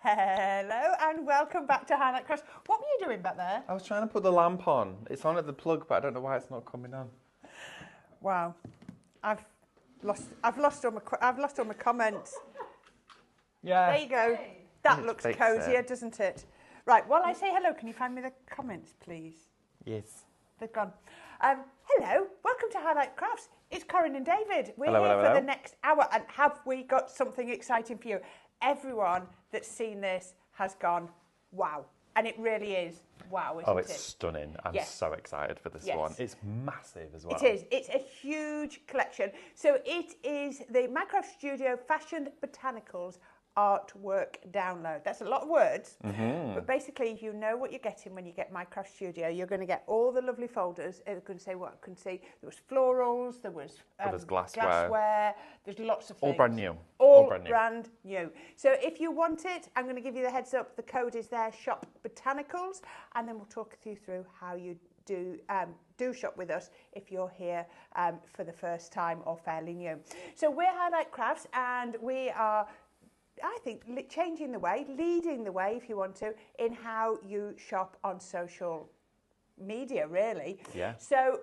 Hello and welcome back to Highlight Crafts. What were you doing back there? I was trying to put the lamp on. It's on at the plug, but I don't know why it's not coming on. Wow, I've lost all my comments. Yeah. There you go. That Let's looks fix cosier, it. doesn't it? Right. While I say hello, can you find me the comments, please? Yes. They've gone. Hello, welcome to Highlight Crafts. It's Corinne and David. We're Hello, here hello, for hello. the next hour, and have we got something exciting for you? Everyone that's seen this has gone, wow. And it really is wow, isn't it? Oh, it's stunning. I'm so excited for this one. It's massive as well. It is. It's a huge collection. So it is the Minecraft Studio Fashioned Botanicals artwork download. That's a lot of words, but basically you know what you're getting when you get Minecraft Studio. You're going to get all the lovely folders. It's going to say what I can see. There was florals, there was there's glassware. There's lots of things. All brand new. All brand new. So if you want it, I'm going to give you the heads up. The code is there, Shop Botanicals, and then we'll talk you through how you do shop with us if you're here for the first time or fairly new. So we're Highlight Crafts, and we are, I think, changing the way, leading the way, if you want to, in how you shop on social media, really. Yeah. So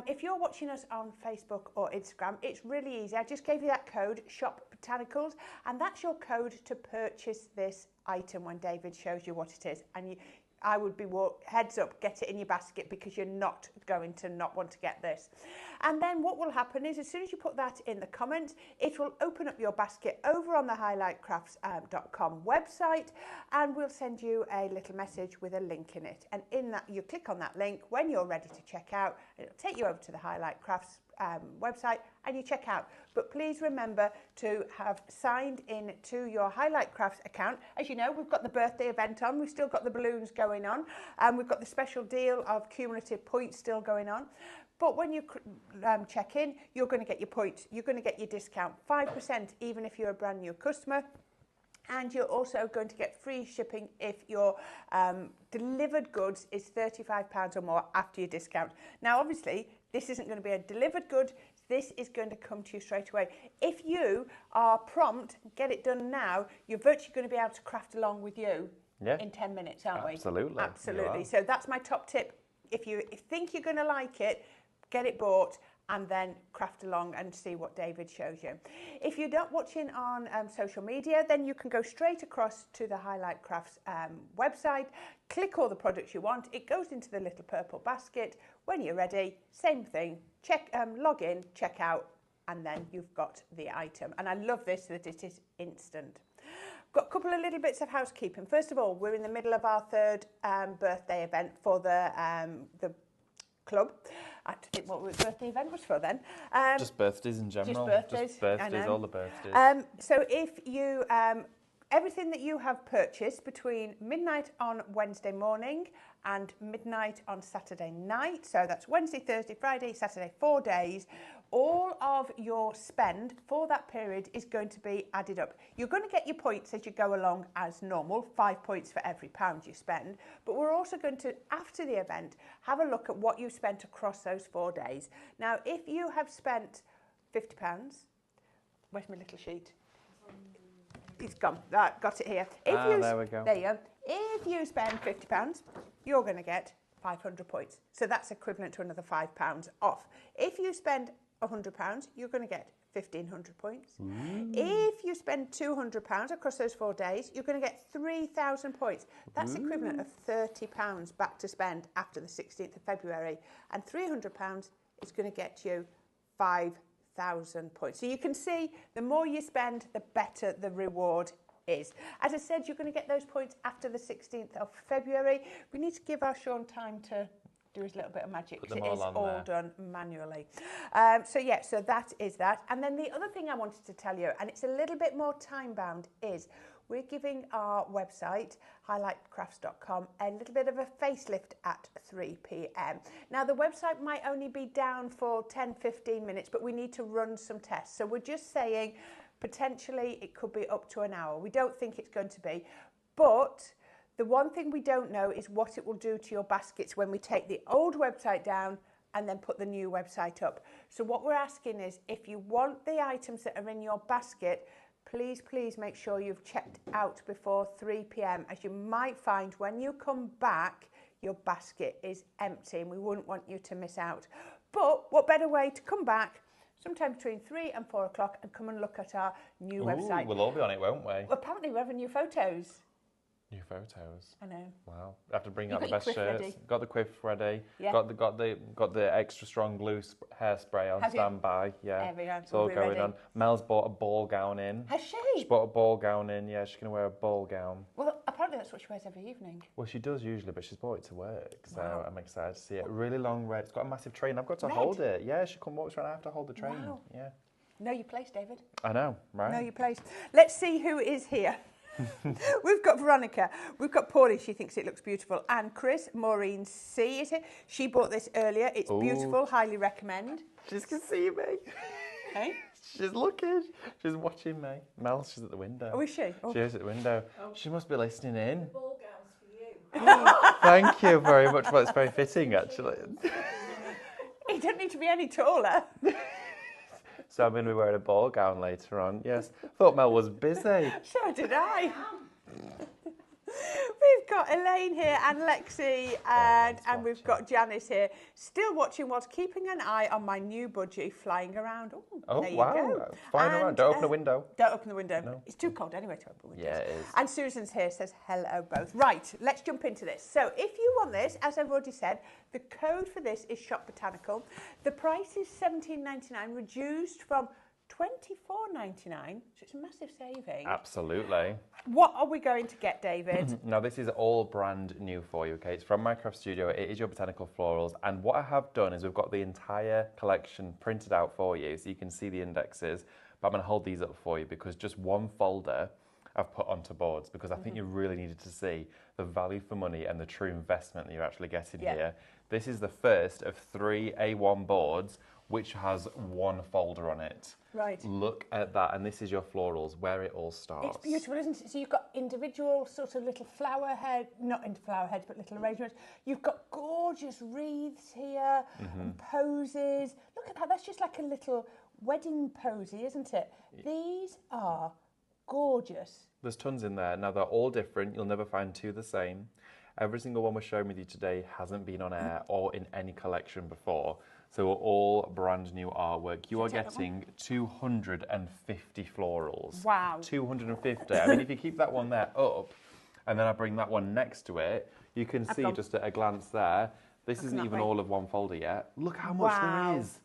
if you're watching us on Facebook or Instagram, it's really easy. I just gave you that code, Shop Botanicals, and that's your code to purchase this item when David shows you what it is. And I would be heads up, get it in your basket, because you're not going to not want to get this. And then what will happen is, as soon as you put that in the comments, it will open up your basket over on the highlightcrafts.com website, and we'll send you a little message with a link in it. And in that, you click on that link when you're ready to check out. It'll take you over to the Highlight Crafts website, and you check out. But please remember to have signed in to your Highlight Crafts account. As you know, we've got the birthday event on. We've still got the balloons going on, and we've got the special deal of cumulative points still going on. But when you check in, you're going to get your points. You're going to get your discount, 5%, even if you're a brand new customer. And you're also going to get free shipping if your delivered goods is £35 or more after your discount. Now, obviously, this isn't going to be a delivered good. This is going to come to you straight away. If you are prompt, get it done now, you're virtually going to be able to craft along with you in 10 minutes, aren't we? Absolutely. Absolutely. So that's my top tip. If you think you're going to like it, get it bought and then craft along and see what David shows you. If you're not watching on social media, then you can go straight across to the Highlight Crafts website, click all the products you want. It goes into the little purple basket. When you're ready, same thing, log in, check out, and then you've got the item. And I love this, that it is instant. Got a couple of little bits of housekeeping. First of all, we're in the middle of our third birthday event for the club. I have to think what the birthday event was for then. Just birthdays in general. Just birthdays, all the birthdays. So if you, everything that you have purchased between midnight on Wednesday morning and midnight on Saturday night, so that's Wednesday, Thursday, Friday, Saturday, 4 days, all of your spend for that period is going to be added up. You're going to get your points as you go along as normal, 5 points for every £1 you spend, but we're also going to, after the event, have a look at what you've spent across those 4 days. Now, if you have spent £50, where's my little sheet? It's gone. Right, got it here. There we go. There you go. If you spend £50, you're going to get 500 points. So that's equivalent to another £5 off. If you spend £100, you're going to get 1,500 points. If you spend £200 across those 4 days, you're going to get 3,000 points. That's equivalent of £30 back to spend after the 16th of February. And £300 is going to get you 5,000 points. So you can see the more you spend, the better the reward is. As I said, you're going to get those points after the 16th of February. We need to give our Sean time to do his little bit of magic, because it is all done manually. So that is that. And then the other thing I wanted to tell you, and it's a little bit more time bound, is we're giving our website, highlightcrafts.com, a little bit of a facelift at 3 p.m. Now, the website might only be down for 10-15 minutes, but we need to run some tests. So we're just saying potentially it could be up to an hour. We don't think it's going to be, but the one thing we don't know is what it will do to your baskets when we take the old website down and then put the new website up. So what we're asking is, if you want the items that are in your basket please make sure you've checked out before 3 p.m. as you might find when you come back, your basket is empty and we wouldn't want you to miss out. But what better way to come back sometime between 3 and 4 o'clock and come and look at our new website. We'll all be on it, won't we? Apparently we have new photos. New photos. I know. Wow. I have to bring out the best quiff shirts. ready? Got the quiff ready. Yeah. Got the extra strong glue hairspray on standby. Yeah. Everyone's It's all be going ready. on. Mel's bought a ball gown in. Has she? She's bought a ball gown in. Yeah, she's going to wear a ball gown. Well, apparently that's what she wears every evening. Well, she does usually, but she's bought it to work. So Wow. I'm excited to see it. Really long red. It's got a massive train. I've got to Red? hold it. Yeah, she come walks around. I have to hold the train. Wow. Yeah. Know your place, David. I know, right? Know your place. Let's see who is here. We've got Veronica, we've got Pauline, she thinks it looks beautiful, and Chris, Maureen C is here. She bought this earlier. It's beautiful, highly recommend. She can see me. Hey? She's looking. She's watching me. Mel, she's at the window. Oh, is she? Oh. She is at the window. She must be listening in. Ball gowns for you. Thank you very much. Well, it's very fitting, actually. He doesn't need to be any taller. So I'm going to be wearing a ball gown later on. Yes. Thought Mel was busy. So did I. We've got Elaine here and Lexi and we've got Janice here. Still watching whilst keeping an eye on my new budgie flying around. Oh, there you wow. go. Flying around. And, Don't open the window. Don't open the window. No. It's too cold anyway to open windows. Yeah, it is. And Susan's here, says hello both. Right, let's jump into this. So if you want this, as I've already said, the code for this is Shop Botanical. The price is $17.99, reduced from $24.99, so it's a massive saving. Absolutely. What are we going to get, David? Now, this is all brand new for you, okay? It's from my craft studio. It is your botanical florals. And what I have done is we've got the entire collection printed out for you so you can see the indexes. But I'm going to hold these up for you because just one folder I've put onto boards because I think you really needed to see the value for money and the true investment that you're actually getting here. This is the first of 3 A1 boards which has one folder on it. Right. Look at that, and this is your florals, where it all starts. It's beautiful, isn't it? So you've got individual sort of little flower head, not into flower heads, but little arrangements. You've got gorgeous wreaths here and posies. Look at that, that's just like a little wedding posy, isn't it? These are gorgeous. There's tons in there. Now, they're all different. You'll never find two the same. Every single one we're showing with you today hasn't been on air or in any collection before. So we're all brand new artwork. You are getting 250 florals. Wow. 250. I mean, if you keep that one there up, and then I bring that one next to it, you can see just at a glance there, this isn't even all of one folder yet. Look how much there is.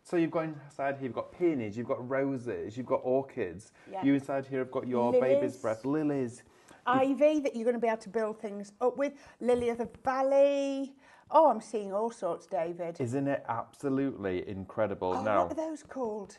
So you've got inside here, you've got peonies, you've got roses, you've got orchids. You inside here have got your baby's breath, lilies. Ivy that you're going to be able to build things up with. Lily of the Valley. Oh, I'm seeing all sorts, David. Isn't it absolutely incredible? Oh, now, what are those called?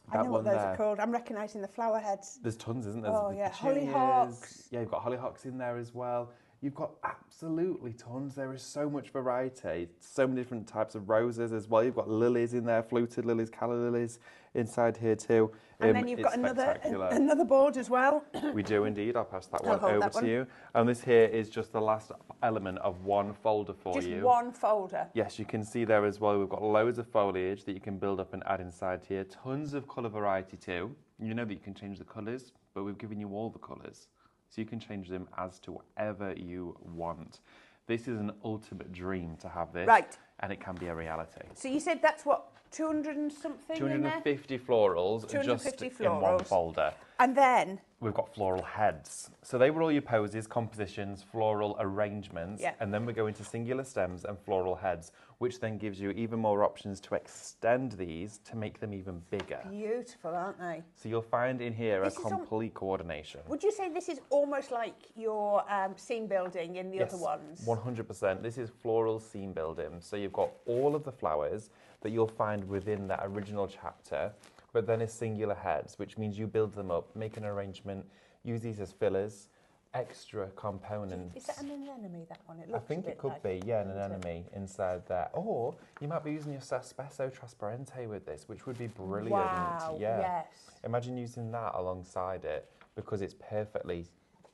I that know what one those there. are called. I'm recognising the flower heads. There's tons, isn't there? Oh, There's yeah. petunias. Hollyhocks. Yeah, you've got hollyhocks in there as well. You've got absolutely tons. There is so much variety. So many different types of roses as well. You've got lilies in there, fluted lilies, calla lilies inside here too. And then you've got another board as well. We do indeed. I'll pass that one hold over that to one. you. And this here is just the last element of one folder for you. Just one folder. Yes, you can see there as well. We've got loads of foliage that you can build up and add inside here. Tons of colour variety too. You know that you can change the colours, but we've given you all the colours. So you can change them as to whatever you want. This is an ultimate dream to have this. Right. And it can be a reality. So you said that's what, 200 and something in there? 250 florals 250 just in one folder. And then? We've got floral heads. So they were all your poses, compositions, floral arrangements. And then we go into singular stems and floral heads, which then gives you even more options to extend these to make them even bigger. Beautiful, aren't they? So you'll find in here a complete coordination. Would you say this is almost like your scene building in the other ones? 100%. This is floral scene building. So you've got all of the flowers that you'll find within that original chapter, but then as singular heads, which means you build them up, make an arrangement, use these as fillers, extra components. Is that an anemone, that one? It I looks think a it bit could like, be, yeah, an anemone inside there. Or you might be using your Saspesso Trasparente with this, which would be brilliant. Wow, yes. Imagine using that alongside it because it's perfectly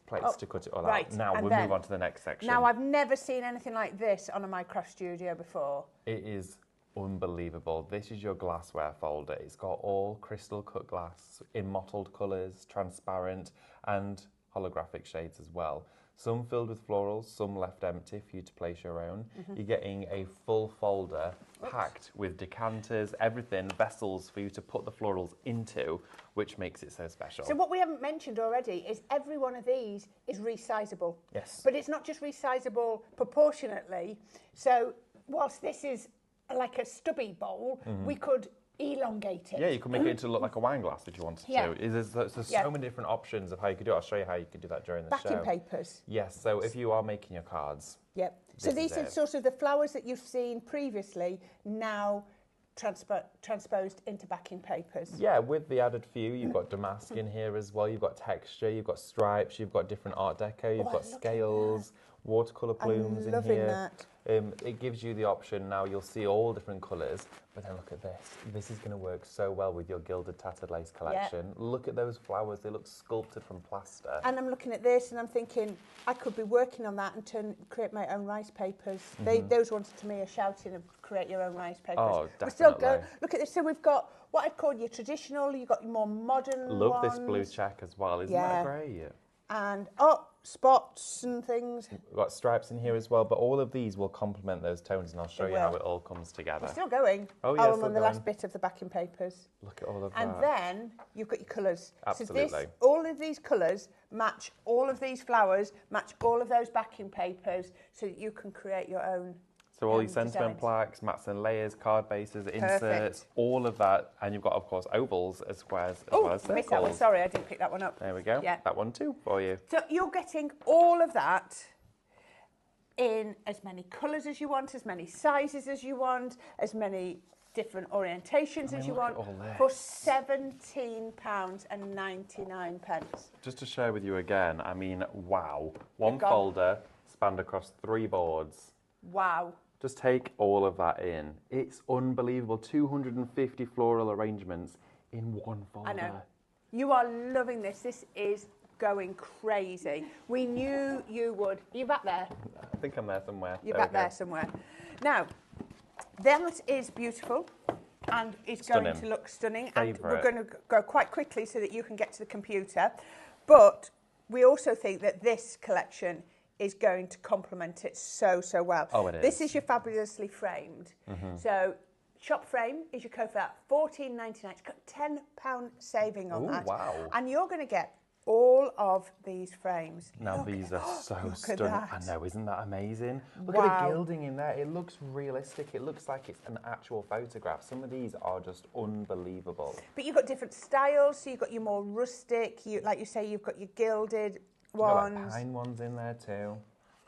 placed to cut it all right. out. Now And we'll move on to the next section. Now I've never seen anything like this on a Minecraft studio before. It is unbelievable. This is your glassware folder. It's got all crystal cut glass in mottled colours, transparent and holographic shades as well. Some filled with florals, some left empty for you to place your own. You're getting a full folder packed with decanters, everything, vessels for you to put the florals into, which makes it so special. So what we haven't mentioned already is every one of these is resizable. Yes. But it's not just resizable proportionately. So whilst this is like a stubby bowl, we could elongate it. Yeah, you can make it into look like a wine glass if you wanted Yeah. to. There's so many different options of how you could do it. I'll show you how you could do that during the show. Backing papers. Yes, so if you are making your cards. Yep. So This these is are it. sort of the flowers that you've seen previously, now transposed into backing papers. Yeah, with the added few, you've got damask in here as well. You've got texture, you've got stripes, you've got different art deco, you've Oh, got look at scales, watercolour plumes in loving here. that. It gives you the option now. You'll see all different colours, but then look at this. This is going to work so well with your gilded tattered lace collection. Look at those flowers. They look sculpted from plaster. And I'm looking at this and I'm thinking I could be working on that and create my own rice papers. Those ones to me are shouting of create your own rice papers. Oh, We still definitely. go. Look at this. So we've got what I'd call your traditional. You've got your more modern Love ones. this blue check as well. Isn't Yeah. that great? And spots and things. We've got stripes in here as well, but all of these will complement those tones, and I'll show They you how will. it all comes together. We're still going. Oh, yeah, I'm still on the last going. bit of the backing papers. Look at all of And that. then you've got your colours. Absolutely. So all of these colours match all of these flowers, match all of those backing papers, so that you can create your own. So all your sentiment designs. plaques, mats and layers, card bases, inserts, all of that. And you've got, of course, ovals as squares as well as I missed that one. circles. Sorry, I didn't pick that one up. There we go. Yeah. That one too for you. So you're getting all of that in as many colours as you want, as many sizes as you want, as many different orientations as you look want, at all for this. £17.99. Just to share with you again, I mean, wow. One You've gone. folder spanned across 3 boards. Wow. Just take all of that in. It's unbelievable. 250 floral arrangements in one folder. I know. You are loving this. This is going crazy. We knew you would. Are you back there? I think I'm there somewhere. You're There back we go. there somewhere. Now, that is beautiful and it's going Stunning. to look stunning. And we're Favourite. going to go quite quickly so that you can get to the computer. But we also think that this collection is going to complement it so well. Oh, it This is. is your fabulously framed. So shop frame is your code for that, $14.99. It's got £10 saving on Ooh, that. wow. And you're going to get all of these frames. Now Look these at- are so look at stunning. I that. know, isn't that amazing? Look at Wow. the gilding in there. It looks realistic. It looks like it's an actual photograph. Some of these are just unbelievable. But you've got different styles. So you've got your more rustic, like you say, you've got your gilded You've got like ones. pine ones in there too.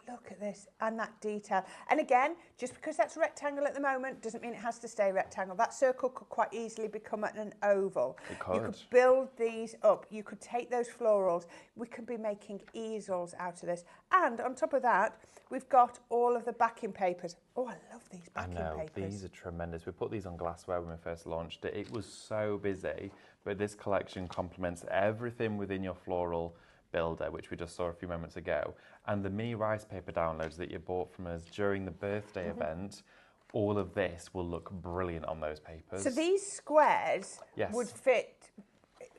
Look at this and that detail. And again, just because that's rectangle at the moment doesn't mean it has to stay rectangle. That circle could quite easily become an oval. It You could could. build these up. You could take those florals. We could be making easels out of this. And on top of that, we've got all of the backing papers. Oh, I love these I backing know, papers. these are tremendous. We put these on glassware when we first launched it. It was so busy, but this collection complements everything within your floral builder, which we just saw a few moments ago, and the mini rice paper downloads that you bought from us during the birthday event. All of this will look brilliant on those papers. So these squares Yes. would fit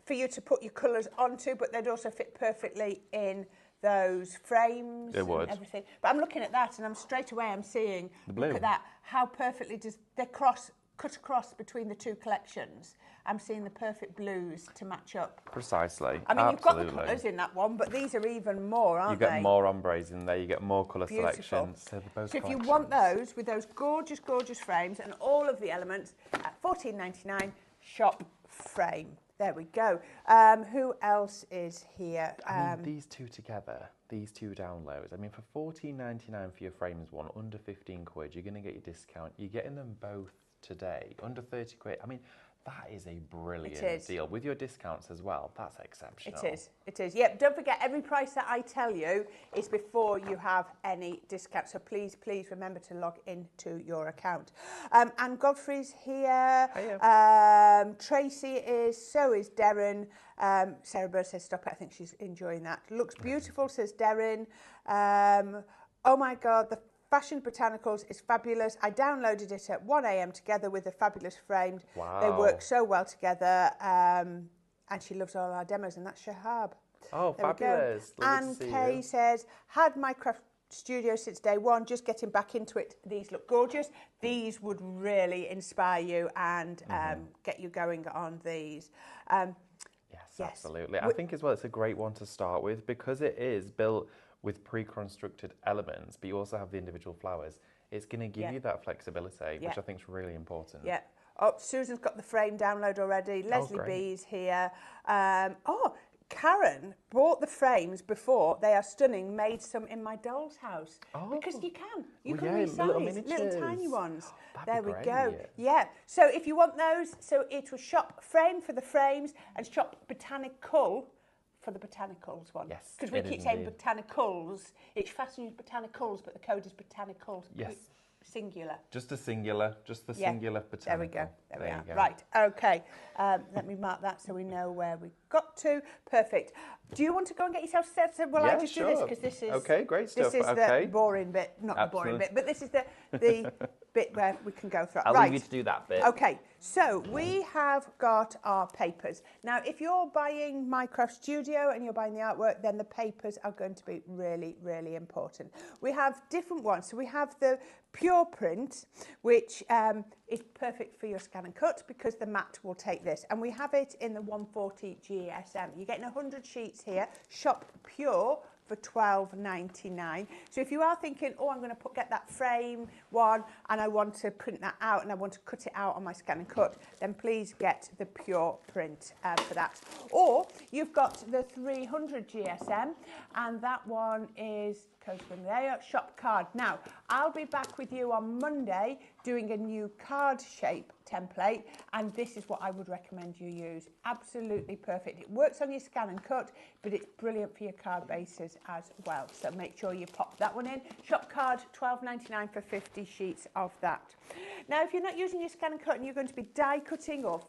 for you to put your colours onto, but they'd also fit perfectly in those frames They would. and everything. But I'm looking at that and I'm seeing, The blue. look at that, how perfectly does they cut across between the two collections. I'm seeing the perfect blues to match up. Precisely. I mean, you've got the Absolutely. colours in that one, but these are even more, aren't You they? get more ombres in there, you get more colour Beautiful. selections. So, they're both So if you collections. want those with those gorgeous, gorgeous frames and all of the elements at $14.99, shop frame. There we go. Who else is here? I mean, these two together, these two downloads, I mean, for $14.99 for your frames one, under 15 quid, you're going to get your discount. You're getting them both today, under 30 quid. I mean, that is a brilliant deal. With your discounts as well, that's exceptional. It is. Yep, don't forget, every price that I tell you is before you have any discount. So please remember to log into your account. And Godfrey's here. Hiya. Tracy is, so is Darren. Sarah Bird says, stop it. I think she's enjoying that. Looks beautiful, says Darren. Oh my God, the Fashion Botanicals is fabulous. I downloaded it at 1 a.m. together with a fabulous framed. Wow. They work so well together. And she loves all our demos, and that's Shahab. Oh, There fabulous. we go. Lovely to And see Kay you. says, had my craft studio since day one, just getting back into it. These look gorgeous. These would really inspire you and get you going on these. Yes, absolutely. I think as well it's a great one to start with because it is built with pre-constructed elements, but you also have the individual flowers. It's going to give you that flexibility, which I think is really important. Yeah. Oh, Susan's got the frame download already. Leslie great. B's here. Karen bought the frames before. They are stunning. Made some in my doll's house. Because you can. You Well, can yeah, resize little little tiny miniatures. ones. That'd There be we go. great. Yeah. So if you want those, so it was Shop Frame for the frames and Shop Botanical for the Botanicals one. Yes, Because we it is keep saying indeed. Botanicals. It's fast to use Botanicals, but the code is Botanicals. Yes. Singular. Just a singular, just the singular botanical. There we go. There we you are. go. Right. Okay. Let me mark that so we know where we got to. Perfect. Do you want to go and get yourself set? Well, I Yeah, just do sure. this because this is Okay, great stuff. This is Okay. the boring bit, not the boring Absolutely. bit, but this is the bit where we can go through. I'll right. leave you to do that bit. Okay, so we have got our papers. Now, if you're buying Minecraft Studio and you're buying the artwork, then the papers are going to be really, really important. We have different ones. So we have the pure print, which is perfect for your scan and cut because the mat will take this. And we have it in the 140 GSM. You're getting 100 sheets here, shop pure, for $12.99. So if you are thinking, oh, I'm going to get that frame one and I want to print that out and I want to cut it out on my scan and cut, then please get the pure print for that. Or you've got the 300 GSM and that one is code from there, shop card. Now, I'll be back with you on Monday doing a new card shape template, and this is what I would recommend you use. Absolutely perfect. It works on your scan and cut, but it's brilliant for your card bases as well. So make sure you pop that one in. Shop card, $12.99 for 50 sheets of that. Now, if you're not using your scan and cut and you're going to be die cutting or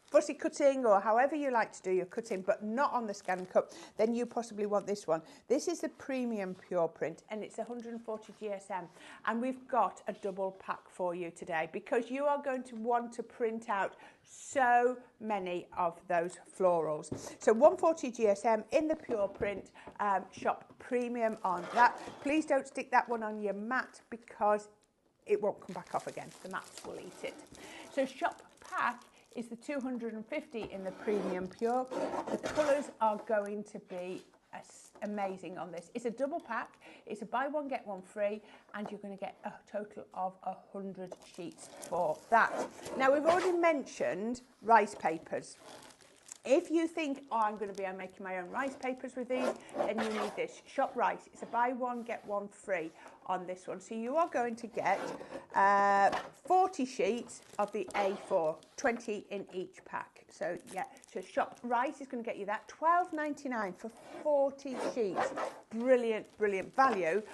fussy cutting or however you like to do your cutting, but not on the scan and cut, then you possibly want this one. This is the premium pure print and it's 140 GSM, and we've got a double pack for you today because you are going to want to print out so many of those florals. So 140 GSM in the pure print, shop premium on that. Please don't stick that one on your mat because it won't come back off again. The mats will eat it. So shop pack is the 250 in the premium pure. The colours are going to be amazing on this. It's a double pack. It's a buy one get one free, and you're going to get a total of 100 sheets for that. Now we've already mentioned rice papers. If you think, oh, I'm going to be making my own rice papers with these, then you need this. Shop Rice. It's a buy one, get one free on this one. So you are going to get 40 sheets of the A4, 20 in each pack. So, yeah, so Shop Rice is going to get you that. $12.99 for 40 sheets. Brilliant, brilliant value.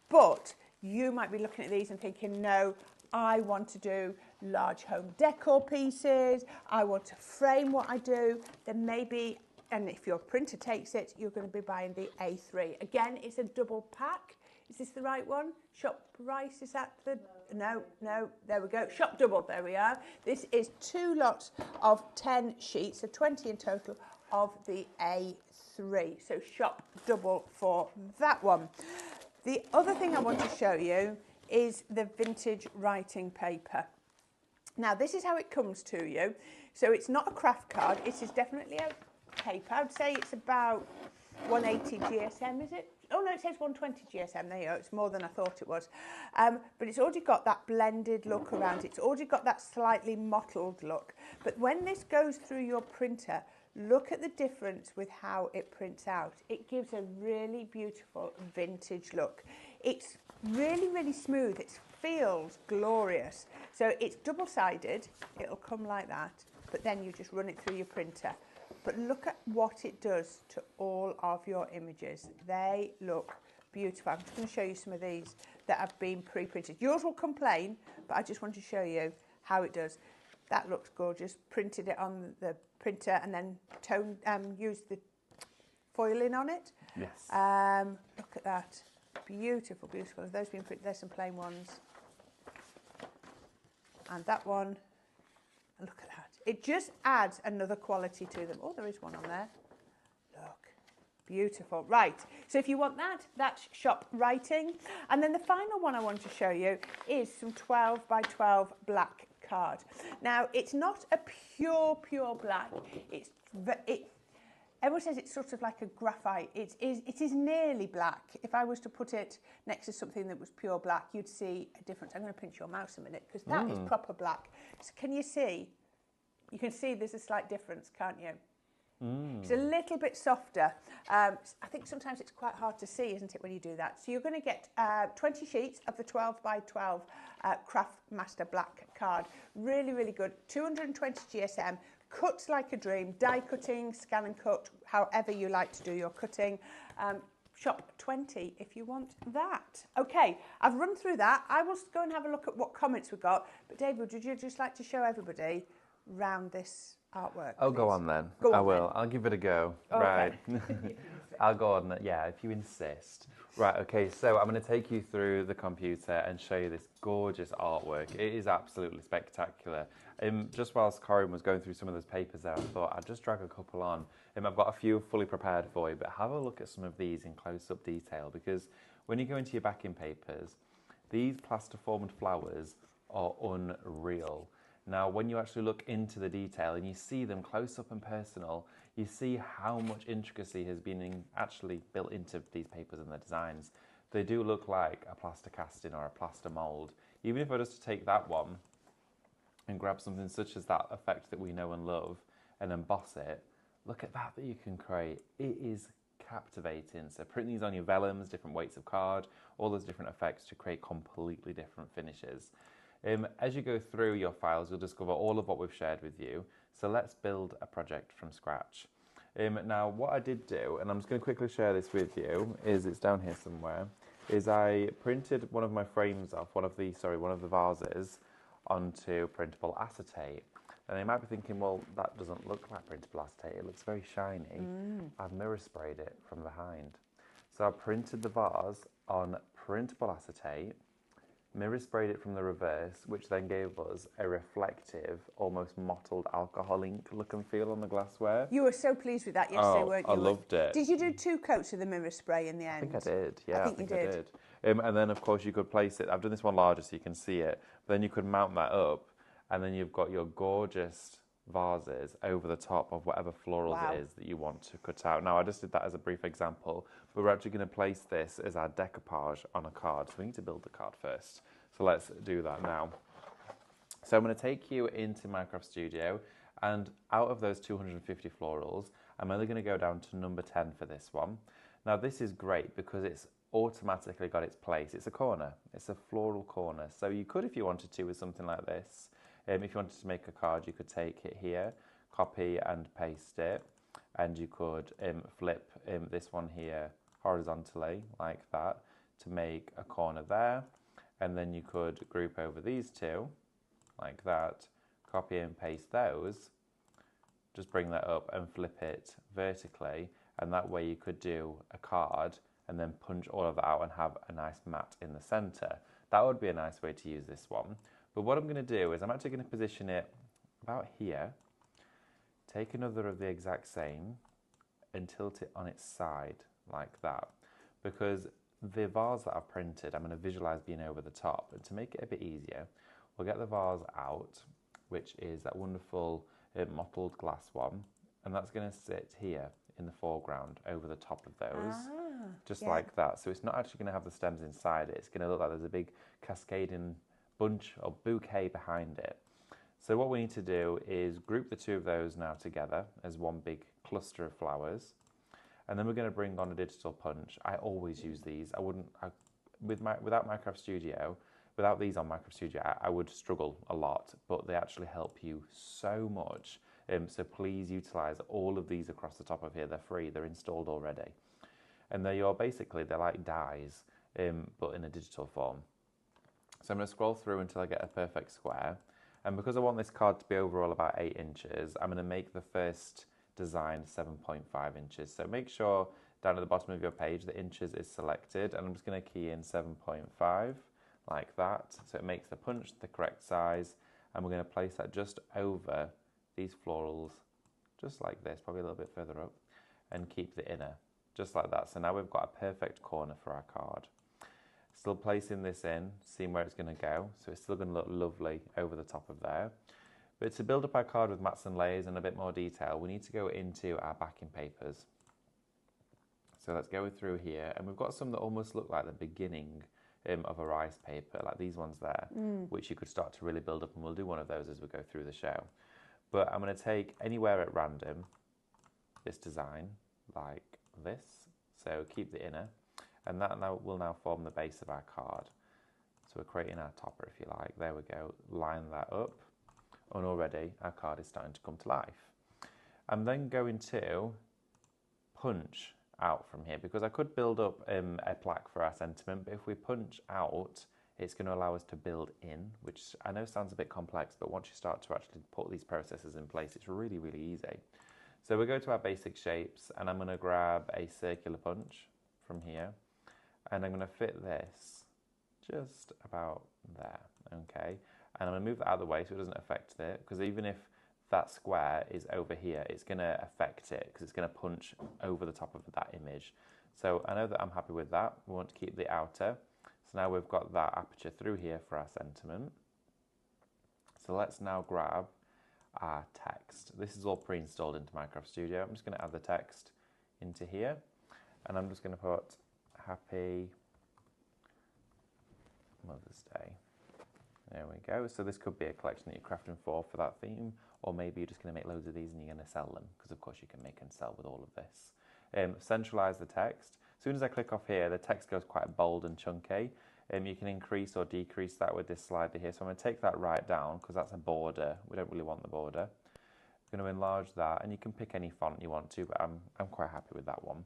But you might be looking at these and thinking, no, I want to do large home decor pieces, I want to frame what I do, then maybe, and if your printer takes it, you're going to be buying the A3. Again, it's a double pack. Is this the right one? Shop Rice, is that the... No, there we go. Shop Double, there we are. This is 2 lots of 10 sheets, so 20 in total of the A3. So Shop Double for that one. The other thing I want to show you is the vintage writing paper. Now, this is how it comes to you. So it's not a craft card. It is definitely a paper. I'd say it's about 180 GSM, is it? Oh, no, it says 120 GSM. There you go. It's more than I thought it was. But it's already got that blended look around it. It's already got that slightly mottled look. But when this goes through your printer, look at the difference with how it prints out. It gives a really beautiful vintage look. It's really, really smooth. It feels glorious. So it's double-sided. It'll come like that, but then you just run it through your printer. But look at what it does to all of your images. They look beautiful. I'm just going to show you some of these that have been pre-printed. Yours will complain, but I just want to show you how it does. That looks gorgeous. Printed it on the printer and then used the foiling on it. Yes. Look at that. Beautiful, beautiful. Those been pretty, there's some plain ones. And that one, look at that. It just adds another quality to them. Oh, there is one on there. Look, beautiful. Right, so if you want that, that's shop writing. And then the final one I want to show you is some 12 by 12 black card. Now, it's not a pure black. Everyone says it's sort of like a graphite. It is nearly black. If I was to put it next to something that was pure black, you'd see a difference. I'm going to pinch your mouse a minute because that is proper black. So can you see? You can see there's a slight difference, can't you? It's a little bit softer. I think sometimes it's quite hard to see, isn't it, when you do that? So you're going to get 20 sheets of the 12 by 12 Craft Master Black card. Really, really good. 220 GSM. Cuts like a dream, die cutting, scan and cut, however you like to do your cutting. Shop 20 if you want that. Okay, I've run through that. I will go and have a look at what comments we got. But David, would you just like to show everybody round this artwork? I'll go on then. Go on I will. then. I'll give it a go. Okay. Right. I'll go on. Yeah, if you insist. Right, okay, so I'm going to take you through the computer and show you this gorgeous artwork. It is absolutely spectacular. Just whilst Corinne was going through some of those papers there, I thought I'd just drag a couple on. I've got a few fully prepared for you, but have a look at some of these in close-up detail, because when you go into your backing papers, these plaster-formed flowers are unreal. Now, when you actually look into the detail and you see them close up and personal, you see how much intricacy has been actually built into these papers and their designs. They do look like a plaster casting or a plaster mould. Even if I was to take that one and grab something such as that effect that we know and love and emboss it, look at that you can create. It is captivating. So print these on your vellums, different weights of card, all those different effects to create completely different finishes. As you go through your files, you'll discover all of what we've shared with you. So let's build a project from scratch. Now, what I did do, and I'm just going to quickly share this with you, is it's down here somewhere, is I printed one of my frames off, one of the vases onto printable acetate. And you might be thinking, well, that doesn't look like printable acetate. It looks very shiny. I've mirror sprayed it from behind. So I printed the vase on printable acetate, mirror sprayed it from the reverse, which then gave us a reflective, almost mottled alcohol ink look and feel on the glassware. You were so pleased with that yesterday, weren't you? I loved it. Did you do 2 coats of the mirror spray in the end? I think I did, yeah. I think you did. And then, of course, you could place it. I've done this one larger so you can see it. But then you could mount that up, and then you've got your gorgeous vases over the top of whatever florals it is that you want to cut out. Now, I just did that as a brief example, but we're actually going to place this as our decoupage on a card. So we need to build the card first. So let's do that now. So I'm going to take you into Minecraft Studio, and out of those 250 florals, I'm only going to go down to number 10 for this one. Now, this is great because it's automatically got its place. It's a corner. It's a floral corner. So you could, if you wanted to, with something like this. If you wanted to make a card, you could take it here, copy and paste it, and you could flip this one here horizontally like that to make a corner there, and then you could group over these two like that, copy and paste those, just bring that up and flip it vertically, and that way you could do a card and then punch all of that out and have a nice mat in the center. That would be a nice way to use this one. But what I'm going to do is I'm actually going to position it about here, take another of the exact same and tilt it on its side like that, because the vase that I've printed, I'm going to visualize being over the top. And to make it a bit easier, we'll get the vase out, which is that wonderful mottled glass one, and that's going to sit here in the foreground over the top of those, just like that. So it's not actually going to have the stems inside it. It's going to look like there's a big cascading bunch or bouquet behind it. So what we need to do is group the two of those now together as one big cluster of flowers, and then we're going to bring on a digital punch. I always use these. Without Minecraft Studio, without these on Minecraft Studio, I would struggle a lot, but they actually help you so much. So please utilize all of these across the top of here. They're free, they're installed already. And they're like dies, but in a digital form. So I'm going to scroll through until I get a perfect square. And because I want this card to be overall about 8 inches, I'm going to make the first design 7.5 inches. So make sure down at the bottom of your page, the inches is selected, and I'm just going to key in 7.5 like that, so it makes the punch the correct size, and we're going to place that just over these florals, just like this, probably a little bit further up, and keep the inner, just like that. So now we've got a perfect corner for our card. Still placing this in, seeing where it's going to go, so it's still going to look lovely over the top of there. But to build up our card with mats and layers and a bit more detail, we need to go into our backing papers. So let's go through here, and we've got some that almost look like the beginning of a rice paper, like these ones there, which you could start to really build up, and we'll do one of those as we go through the show. But I'm going to take anywhere at random this design, like this, so keep the inner, and that will now form the base of our card. So we're creating our topper, if you like. There we go, line that up, and already our card is starting to come to life. I'm then going to punch out from here, because I could build up a plaque for our sentiment, but if we punch out, it's going to allow us to build in, which I know sounds a bit complex, but once you start to actually put these processes in place, it's really, really easy. So we go to our basic shapes, and I'm going to grab a circular punch from here, and I'm going to fit this just about there, okay? And I'm going to move that out of the way so it doesn't affect it, because even if that square is over here, it's going to affect it because it's going to punch over the top of that image. So I know that I'm happy with that. We want to keep the outer. So now we've got that aperture through here for our sentiment. So let's now grab our text. This is all pre-installed into Minecraft Studio. I'm just going to add the text into here, and I'm just going to put Happy Mother's Day. There we go. So this could be a collection that you're crafting for that theme, or maybe you're just going to make loads of these and you're going to sell them, because of course you can make and sell with all of this. Centralize the text. As soon as I click off here, the text goes quite bold and chunky. You can increase or decrease that with this slider here. So I'm going to take that right down, because that's a border. We don't really want the border. I'm going to enlarge that, and you can pick any font you want to, but I'm quite happy with that one.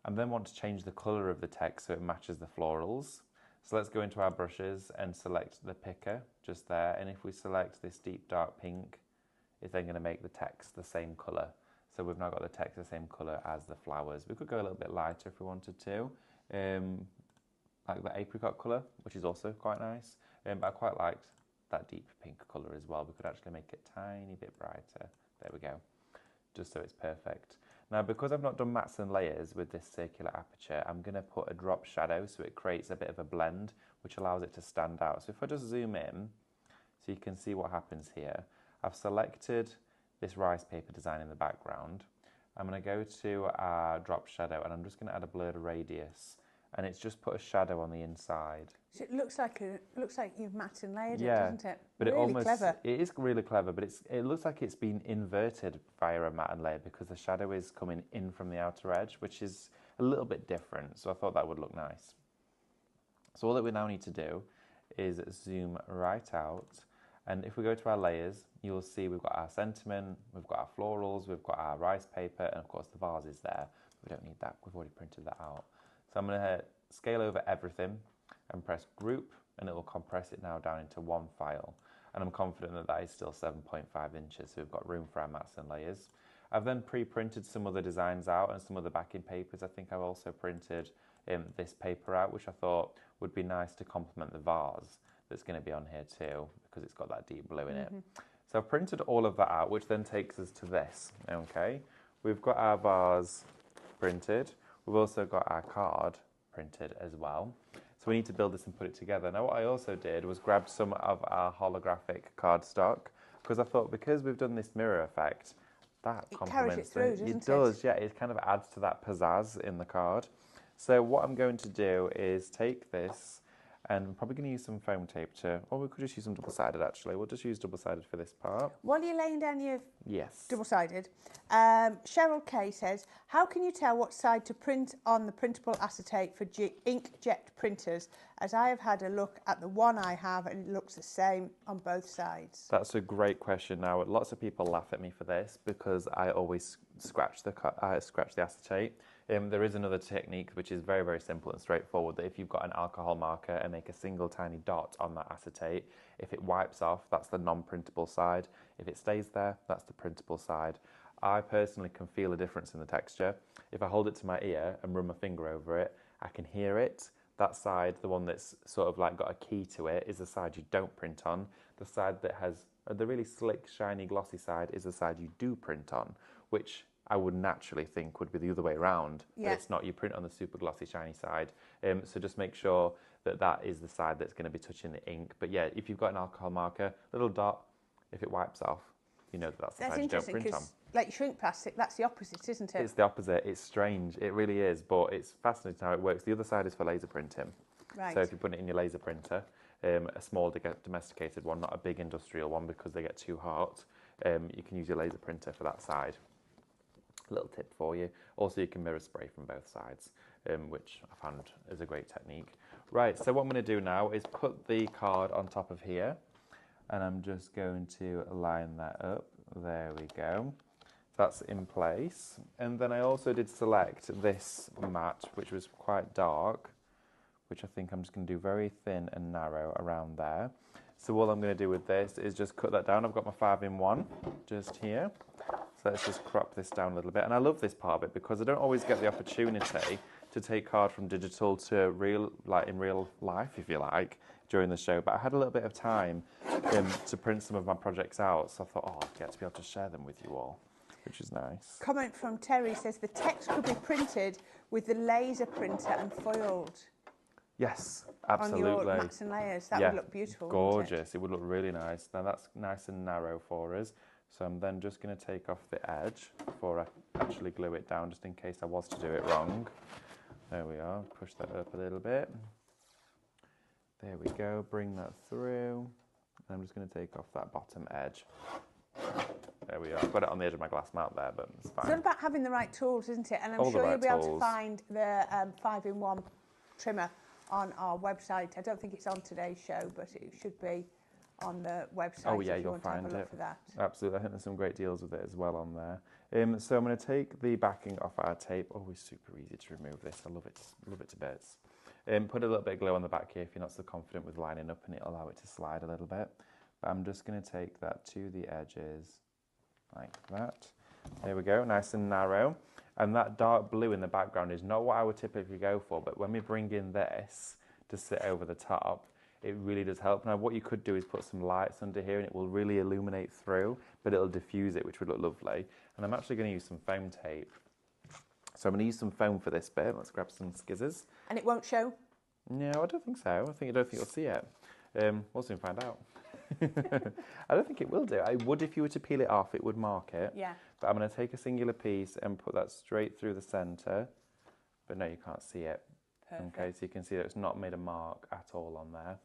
I then want to change the colour of the text so it matches the florals. So let's go into our brushes and select the picker just there, and if we select this deep dark pink, it's then going to make the text the same colour. So we've now got the text the same colour as the flowers. We could go a little bit lighter if we wanted to, like the apricot colour, which is also quite nice, but I quite liked that deep pink colour as well. We could actually make it a tiny bit brighter. There we go, just so it's perfect. Now, because I've not done mats and layers with this circular aperture, I'm going to put a drop shadow so it creates a bit of a blend, which allows it to stand out. So if I just zoom in, so you can see what happens here, I've selected this rice paper design in the background. I'm going to go to our drop shadow, and I'm just going to add a blurred radius, and it's just put a shadow on the inside. So it looks like you've mat and layered it, Yeah, doesn't it? but really clever. It is really clever, but it looks like it's been inverted via a mat and layer, because the shadow is coming in from the outer edge, which is a little bit different. So I thought that would look nice. So all that we now need to do is zoom right out, and if we go to our layers, you'll see we've got our sentiment, we've got our florals, we've got our rice paper, and of course the vase is there. We don't need that, we've already printed that out. So I'm going to scale over everything and press group, and it will compress it now down into one file. And I'm confident that that is still 7.5 inches, so we've got room for our mats and layers. I've then pre-printed some other designs out and some other backing papers. I think I've also printed this paper out, which I thought would be nice to complement the vase that's going to be on here too, because it's got that deep blue in it. So I've printed all of that out, which then takes us to this, okay? We've got our vase printed. We've also got our card printed as well. So we need to build this and put it together. Now what I also did was grab some of our holographic cardstock, because I thought, because we've done this mirror effect, that complements it. It does, yeah. It kind of adds to that pizzazz in the card. So what I'm going to do is take this, and I'm probably going to use some foam tape or we could just use some double-sided actually. We'll just use double-sided for this part. While you're laying down your Yes. double-sided, Cheryl Kay says, how can you tell what side to print on the printable acetate for inkjet printers? As I have had a look at the one I have, and it looks the same on both sides. That's a great question. Now, lots of people laugh at me for this, because I always scratch the acetate. There is another technique which is very, very simple and straightforward, that if you've got an alcohol marker and make a single tiny dot on that acetate, if it wipes off, that's the non-printable side. If it stays there, that's the printable side. I personally can feel a difference in the texture. If I hold it to my ear and run my finger over it, I can hear it. That side, the one that's sort of like got a key to it, is the side you don't print on. The side that has the really slick, shiny, glossy side is the side you do print on, which I would naturally think would be the other way around. Yeah. But it's not. You print on the super glossy, shiny side. So just make sure that that is the side that's going to be touching the ink. But yeah, if you've got an alcohol marker, little dot, if it wipes off, you know that's the side you don't print on. Like shrink plastic, that's the opposite, isn't it? It's the opposite. It's strange. It really is, but it's fascinating how it works. The other side is for laser printing. Right. So if you put it in your laser printer, a small domesticated one, not a big industrial one because they get too hot, you can use your laser printer for that side. Little tip for you. Also, you can mirror spray from both sides, which I found is a great technique. Right, so what I'm going to do now is put the card on top of here, and I'm just going to line that up. There we go. That's in place. And then I also did select this mat, which was quite dark, which I think I'm just going to do very thin and narrow around there. So all I'm going to do with this is just cut that down. I've got my 5-in-1 just here. So let's just crop this down a little bit. And I love this part of it because I don't always get the opportunity to take card from digital to real, like in real life, if you like, during the show. But I had a little bit of time to print some of my projects out. So I thought, oh, I'd get to be able to share them with you all, which is nice. Comment from Terry says the text could be printed with the laser printer and foiled. Yes, absolutely. On your mats and layers. That would look beautiful. Gorgeous. It would look really nice. Now that's nice and narrow for us. So I'm then just going to take off the edge before I actually glue it down, just in case I was to do it wrong. There we are. Push that up a little bit. There we go. Bring that through. And I'm just going to take off that bottom edge. There we are. I've got it on the edge of my glass mat there, but it's fine. It's all about having the right tools, isn't it? And I'm All the sure right you'll be able to tools. find the 5-in-1 trimmer on our website. I don't think it's on today's show, but it should be on the website. Oh yeah, if you you'll want to have find a look it. for that. Absolutely. I think there's some great deals with it as well on there. So I'm going to take the backing off our tape. Always super easy to remove this. I love it to bits. Put a little bit of glue on the back here if you're not so confident with lining up, and it'll allow it to slide a little bit. But I'm just going to take that to the edges like that. There we go, nice and narrow. And that dark blue in the background is not what I would typically go for, but when we bring in this to sit over the top, it really does help. Now what you could do is put some lights under here and it will really illuminate through, but it'll diffuse it, which would look lovely. And I'm actually going to use some foam tape. So I'm going to use some foam for this bit. Let's grab some skizzers. And it won't show? No, I don't think so. I don't think you'll see it. We'll soon find out. I don't think it will do. I would if you were to peel it off, it would mark it. Yeah. But I'm going to take a singular piece and put that straight through the centre. But no, you can't see it. Perfect. Okay, so you can see that it's not made a mark at all on there.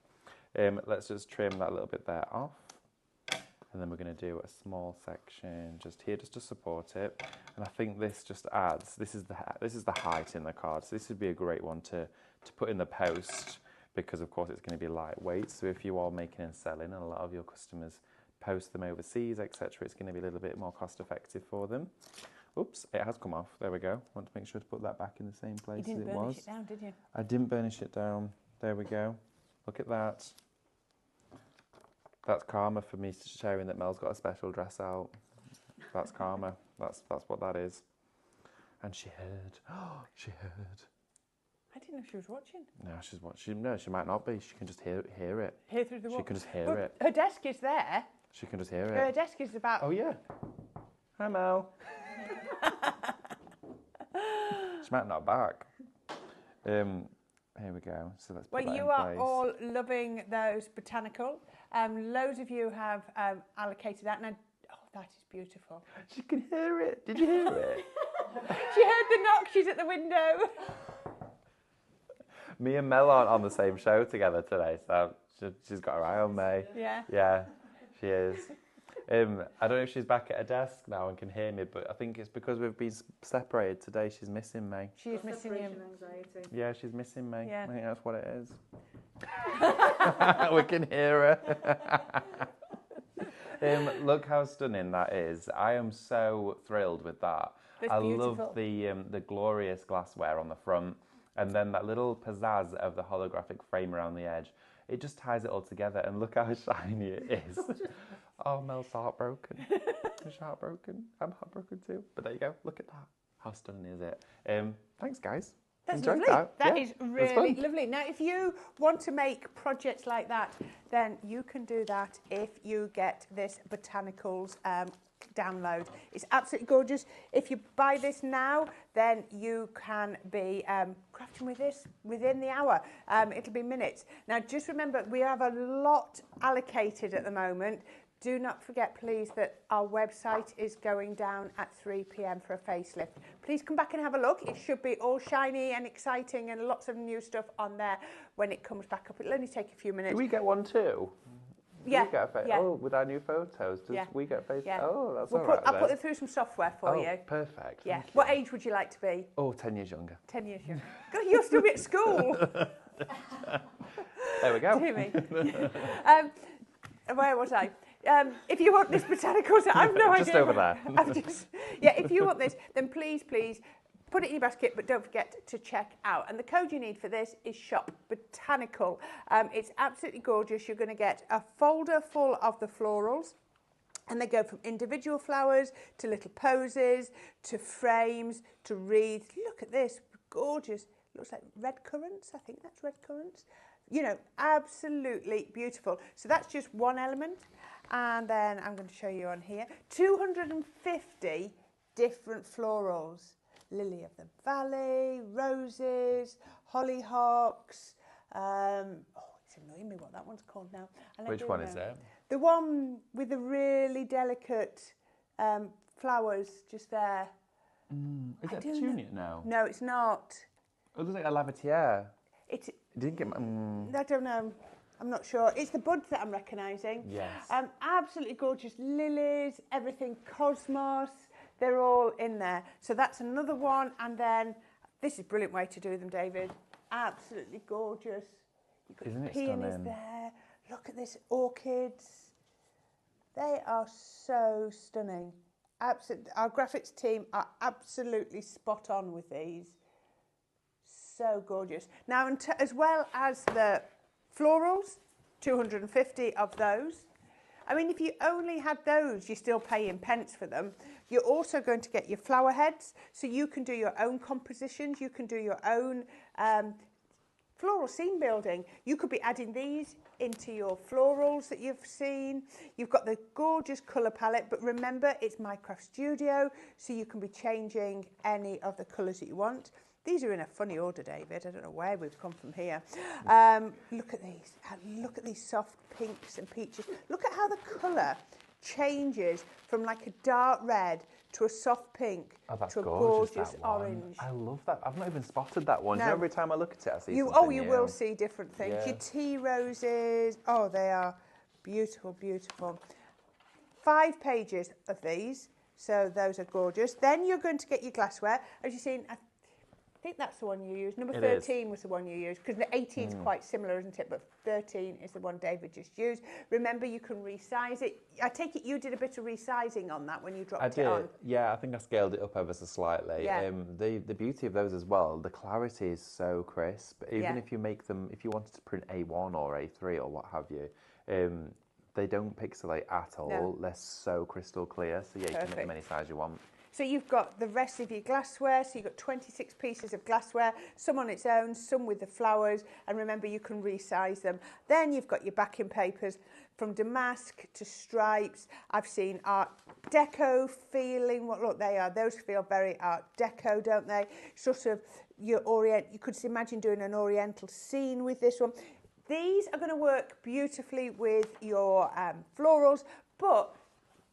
Let's just trim that little bit there off. And then we're going to do a small section just here, just to support it. And I think this just adds, this is the height in the card. So this would be a great one to put in the post, because of course it's going to be lightweight. So if you are making and selling, and a lot of your customers post them overseas, etc., it's going to be a little bit more cost effective for them. Oops, it has come off. There we go. Want to make sure to put that back in the same place as it was. You didn't burnish it down, did you? I didn't burnish it down. There we go. Look at that. That's karma for me sharing that Mel's got a special dress out. That's karma. That's what that is. And she heard. Oh, she heard. I didn't know she was watching. No, she's watching. No, she might not be. She can just hear it. Hear through the wall. She can just hear it. Her desk is there. She can just hear Her it. desk is about... Oh yeah. Hi Mel. She might not back. Here we go. So let's put Well, that you in are place. all loving those botanicals. Loads of you have allocated that. Now, oh, that is beautiful. She can hear it. Did you hear it? She heard the knock. She's at the window. Me and Mel aren't on the same show together today, so she's got her eye on me. Yeah. Yeah, she is. I don't know if she's back at her desk now and can hear me, but I think it's because we've been separated today. She's missing me. She is missing you. Anxiety. Yeah, she's missing me. Yeah. I think that's what it is. We can hear her. Look how stunning that is. I am so thrilled with that. That's I beautiful. love the glorious glassware on the front, and then that little pizzazz of the holographic frame around the edge. it just ties it all together. And look how shiny it is. Oh, Mel's heartbroken. She's heartbroken. I'm heartbroken too. But there you go. Look at that. How stunning is it? Thanks, guys. That's Enjoyed lovely. that. That Yeah, is it was really fun. lovely. Now, if you want to make projects like that, then you can do that if you get this Botanicals download. It's absolutely gorgeous. If you buy this now, then you can be crafting with this within the hour. It'll be minutes. Now, just remember, we have a lot allocated at the moment. Do not forget, please, that our website is going down at 3 p.m. for a facelift. Please come back and have a look. It should be all shiny and exciting and lots of new stuff on there when it comes back up. It'll only take a few minutes. Do we get one too? Yeah, We get a yeah. Oh, with our new photos, does we get a face? Yeah. Oh, that's We'll all right. I'll put then. them through some software for you. Perfect. Yeah. Thank you. What age would you like to be? Oh, 10 years younger. 10 years younger. God, you'll still be at school. There we go. Dear me. Where was I? If you want this Botanicals, I have no idea. Just over there. If you want this, then please put it in your basket, but don't forget to check out. And the code you need for this is Shop Botanical. It's absolutely gorgeous. You're going to get a folder full of the florals. And they go from individual flowers to little posies, to frames, to wreaths. Look at this, gorgeous. Looks like red currants. I think that's red currants. You know, absolutely beautiful. So that's just one element. And then I'm going to show you on here, 250 different florals. Lily of the Valley, roses, hollyhocks. It's annoying me what that one's called now. Which one is it? The one with the really delicate flowers just there. Is it a petunia now? No, it's not. It looks like a lavatier. It didn't get. I don't know. I'm not sure. It's the buds that I'm recognising. Yes. Absolutely gorgeous lilies, everything cosmos. They're all in there. So that's another one. And then this is a brilliant way to do them, David. Absolutely gorgeous. You've got Isn't it peonies stunning? there. Look at this, orchids. They are so stunning. Our graphics team are absolutely spot on with these. So gorgeous. Now, as well as the florals, 250 of those. I mean, if you only had those, you're still paying pence for them. You're also going to get your flower heads, so you can do your own compositions. You can do your own floral scene building. You could be adding these into your florals that you've seen. You've got the gorgeous colour palette, but remember, it's Minecraft Studio, so you can be changing any of the colours that you want. These are in a funny order, David. I don't know where we've come from here. Look at these. Look at these soft pinks and peaches. Look at how the colour changes from like a dark red to a soft pink to a gorgeous that one. orange. I love that. I've not even spotted that one. No. You know, every time I look at it, I see You something new. will see different things. Yeah. Your tea roses. Oh, they are beautiful, beautiful. 5 pages of these. So those are gorgeous. Then you're going to get your glassware. As you've seen, I think that's the one you used. Number 13 was the one you used, because the 18 is quite similar, isn't it? But 13 is the one David just used. Remember, you can resize it. I take it you did a bit of resizing on that when you dropped it on. Yeah, I think I scaled it up ever so slightly. Yeah. The beauty of those as well, the clarity is so crisp. Even Yeah. if you make them, if you wanted to print A1 or A3 or what have you, they don't pixelate at all. No. They're so crystal clear. So yeah, you can make them any size you want. So you've got the rest of your glassware. So you've got 26 pieces of glassware, some on its own, some with the flowers. And remember, you can resize them. Then you've got your backing papers from damask to stripes. I've seen Art Deco feeling, look, they are. Those feel very Art Deco, don't they? Sort of you could imagine doing an oriental scene with this one. These are going to work beautifully with your florals, but